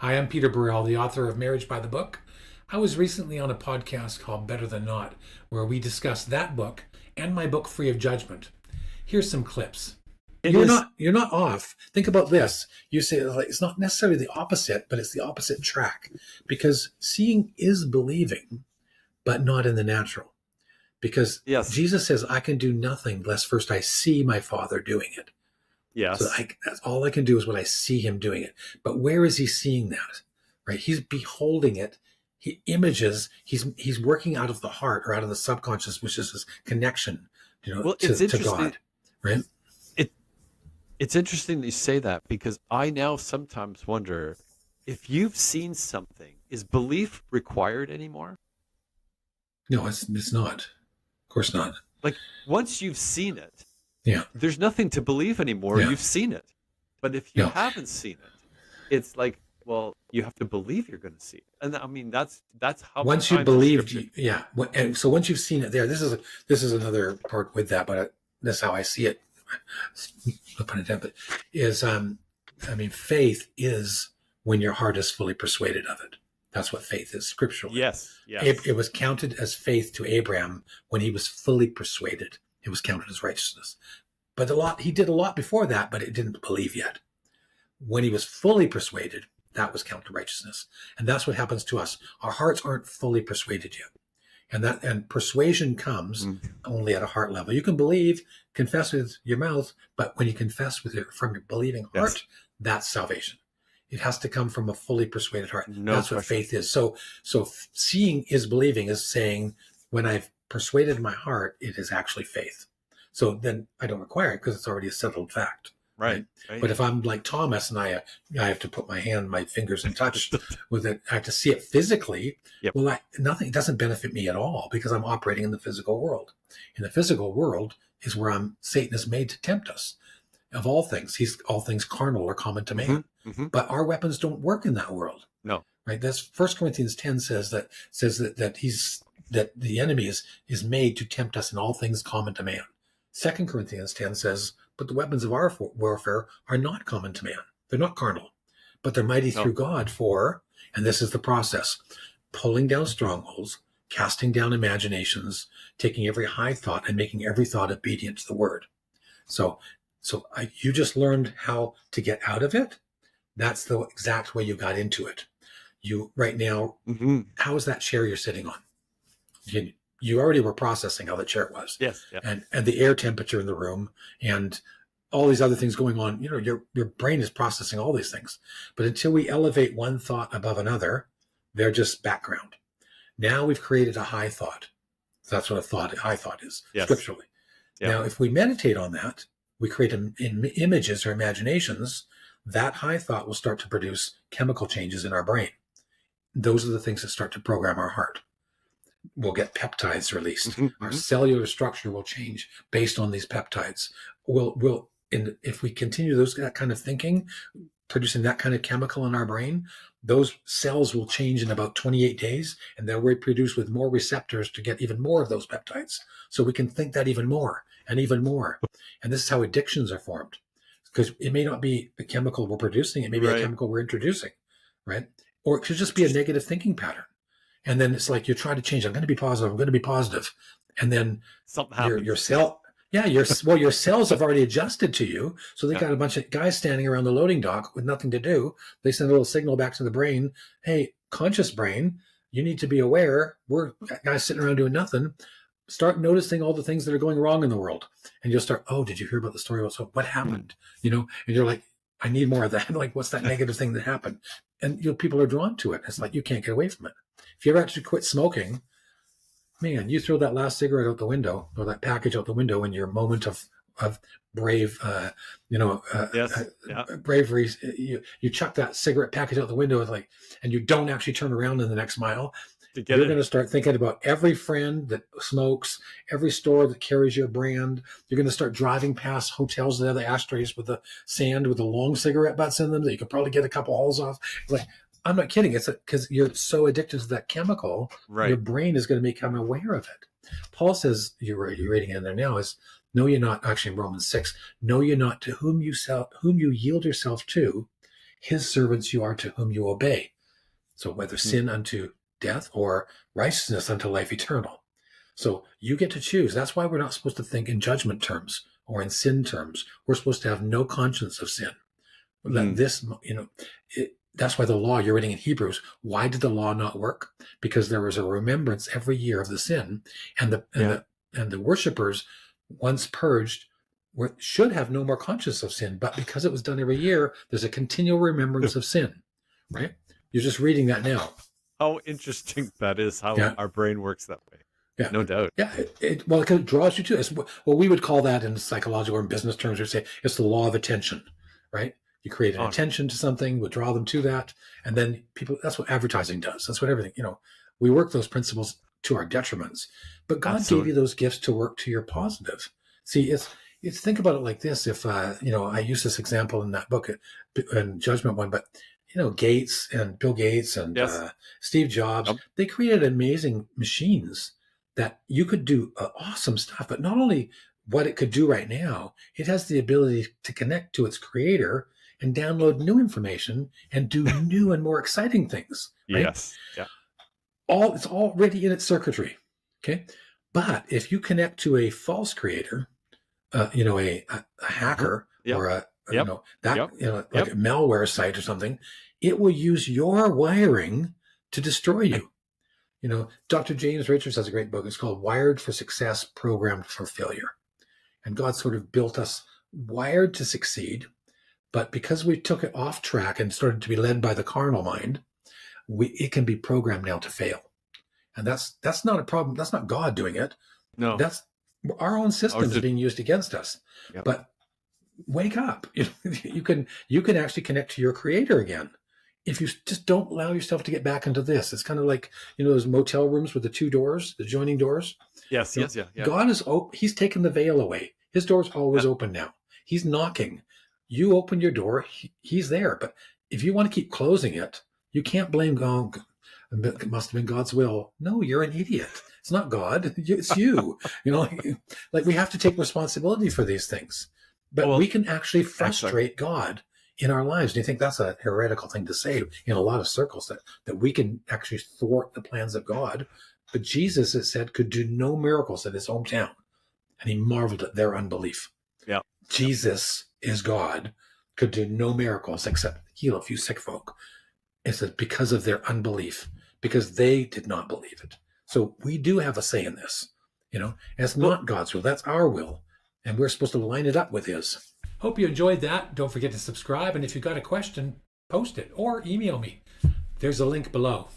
Hi, I'm Peter Burrell, the author of Marriage by the Book. I was recently on a podcast called Better Than Not, where we discussed that book and my book Free of Judgment. Here's some clips. It You're is. not you're not off. Think about this. You say like, it's not necessarily the opposite, but it's the opposite track. Because seeing is believing, but not in the natural. Because Yes. Jesus says, I can do nothing unless first I see my Father doing it. So Yes. that's all I can do is when I see him doing it. But where is he seeing that? Right? He's beholding it. He images. He's working out of the heart or out of the subconscious, which is his connection, Well, it's to interesting. God. Right? It's interesting that you say that because I now sometimes wonder if you've seen something, is belief required anymore? No, it's not. Of course not. Like once you've seen it, Yeah. there's nothing to believe anymore. Yeah. You've seen it. But if you No. haven't seen it, it's like, well, you have to believe you're going to see it. And I mean, that's how Once you believed, yeah. And so once you've seen it there, this is another part with that, but this is how I see it. No pun intended. Is faith is when your heart is fully persuaded of it. That's what faith is scripturally. Yes. Yes. It was counted as faith to Abraham when he was fully persuaded. It was counted as righteousness. But he did a lot before that, but it didn't believe yet. When he was fully persuaded, that was counted righteousness. And that's what happens to us. Our hearts aren't fully persuaded yet. And persuasion comes only at a heart level. You can believe, confess with your mouth, but when you confess from your believing heart, that's salvation. It has to come from a fully persuaded heart. That's what faith is. So seeing is believing is saying, when I've persuaded my heart, it is actually faith. So then I don't require it because it's already a settled fact. Right. But if I'm like Thomas and I have to put my fingers in touch with it, I have to see it physically. Yep. Well, nothing doesn't benefit me at all because I'm operating in the physical world. In the physical world is where Satan is made to tempt us. Of all things, all things carnal are common to man. Mm-hmm. But our weapons don't work in that world. No. Right. That's 1 Corinthians 10 says that the enemy is made to tempt us in all things common to man. 2 Corinthians 10 says, but the weapons of our warfare are not common to man. They're not carnal, but they're mighty through God and this is the process, pulling down strongholds, casting down imaginations, taking every high thought and making every thought obedient to the word. So you just learned how to get out of it. That's the exact way you got into it. You right now, how is that chair you're sitting on? You already were processing how the chair was. Yes. Yeah. And the air temperature in the room and all these other things going on. Your brain is processing all these things. But until we elevate one thought above another, they're just background. Now we've created a high thought. So that's what high thought is, scripturally. Yeah. Now, if we meditate on that, we create images or imaginations, that high thought will start to produce chemical changes in our brain. Those are the things that start to program our heart. We'll get peptides released. Our cellular structure will change based on these peptides. If we continue that kind of thinking, producing that kind of chemical in our brain, those cells will change in about 28 days, and they'll reproduce with more receptors to get even more of those peptides. So we can think that even more and even more. And this is how addictions are formed, because it may not be a chemical we're producing, it may be a chemical we're introducing, right? Or it could just be a negative thinking pattern. And then it's like you try to change. I'm going to be positive. And then something happens. Your cells have already adjusted to you. So they got a bunch of guys standing around the loading dock with nothing to do. They send a little signal back to the brain. Hey, conscious brain, you need to be aware. We're guys sitting around doing nothing. Start noticing all the things that are going wrong in the world. And you'll start, oh, did you hear about the story? What happened? And you're like, I need more of that. Like, what's that negative thing that happened? And people are drawn to it. It's like, you can't get away from it. If you ever actually quit smoking, man, you throw that last cigarette out the window or that package out the window in your moment of brave, bravery. You chuck that cigarette package out the window and you don't actually turn around in the next mile. You're going to start thinking about every friend that smokes, every store that carries your brand. You're going to start driving past hotels that have the ashtrays with the sand with the long cigarette butts in them that you could probably get a couple holes off. Like, I'm not kidding. It's because you're so addicted to that chemical, your brain is going to become aware of it. Paul says, you're reading it in there now, is know ye not, actually in Romans 6, know ye not to whom you yield yourself to, his servants you are to whom you obey. So whether Hmm. sin unto death or righteousness unto life eternal. So you get to choose. That's why we're not supposed to think in judgment terms or in sin terms. We're supposed to have no conscience of sin. Let this, that's why the law you're reading in Hebrews. Why did the law not work? Because there was a remembrance every year of the sin, and the worshipers, once purged, should have no more conscience of sin. But because it was done every year, there's a continual remembrance of sin. Right? You're just reading that now. How interesting that is, how Yeah. our brain works that way. Yeah. No doubt. Yeah. Because it draws you to it. Well, we would call that in psychological or in business terms, we'd say it's the law of attention, right? You create an attention to something, would draw them to that. And then people, that's what advertising does. That's what everything, we work those principles to our detriments. But God Absolutely. gave you those gifts to work to your positive. See, it's think about it like this. If, I use this example in that book, in Judgment one, but, Gates and Bill Gates and Yes. Steve Jobs, Yep. they created amazing machines that you could do awesome stuff. But not only what it could do right now, it has the ability to connect to its creator and download new information and do new and more exciting things. Right? Yes. Yeah. It's already in its circuitry. Okay. But if you connect to a false creator, a hacker, Yep. or a Yep. like a malware site or something, it will use your wiring to destroy you. Dr. James Richards has a great book. It's called Wired for Success, Programmed for Failure. And God sort of built us wired to succeed. But because we took it off track and started to be led by the carnal mind, it can be programmed now to fail. And that's not a problem. That's not God doing it. No. That's our own systems being used against us. Yep. But wake up. You can actually connect to your creator again. If you just don't allow yourself to get back into this. It's kind of like, those motel rooms with the two doors, the joining doors. Yes. Yes. Yeah. God is open. He's taken the veil away. His door's always open now. He's knocking. You open your door, he's there. But if you want to keep closing it, you can't blame God. It must have been God's will. No, you're an idiot. It's not God. It's you. Like we have to take responsibility for these things. But we can actually frustrate God in our lives. Do you think that's a heretical thing to say in a lot of circles, that we can actually thwart the plans of God? But Jesus, it said, could do no miracles in his hometown. And he marveled at their unbelief. Yeah. Jesus is God, could do no miracles except heal a few sick folk. It says because of their unbelief, because they did not believe it. So we do have a say in this. It's not God's will. That's our will. And we're supposed to line it up with his. Hope you enjoyed that. Don't forget to subscribe. And if you've got a question, post it or email me. There's a link below.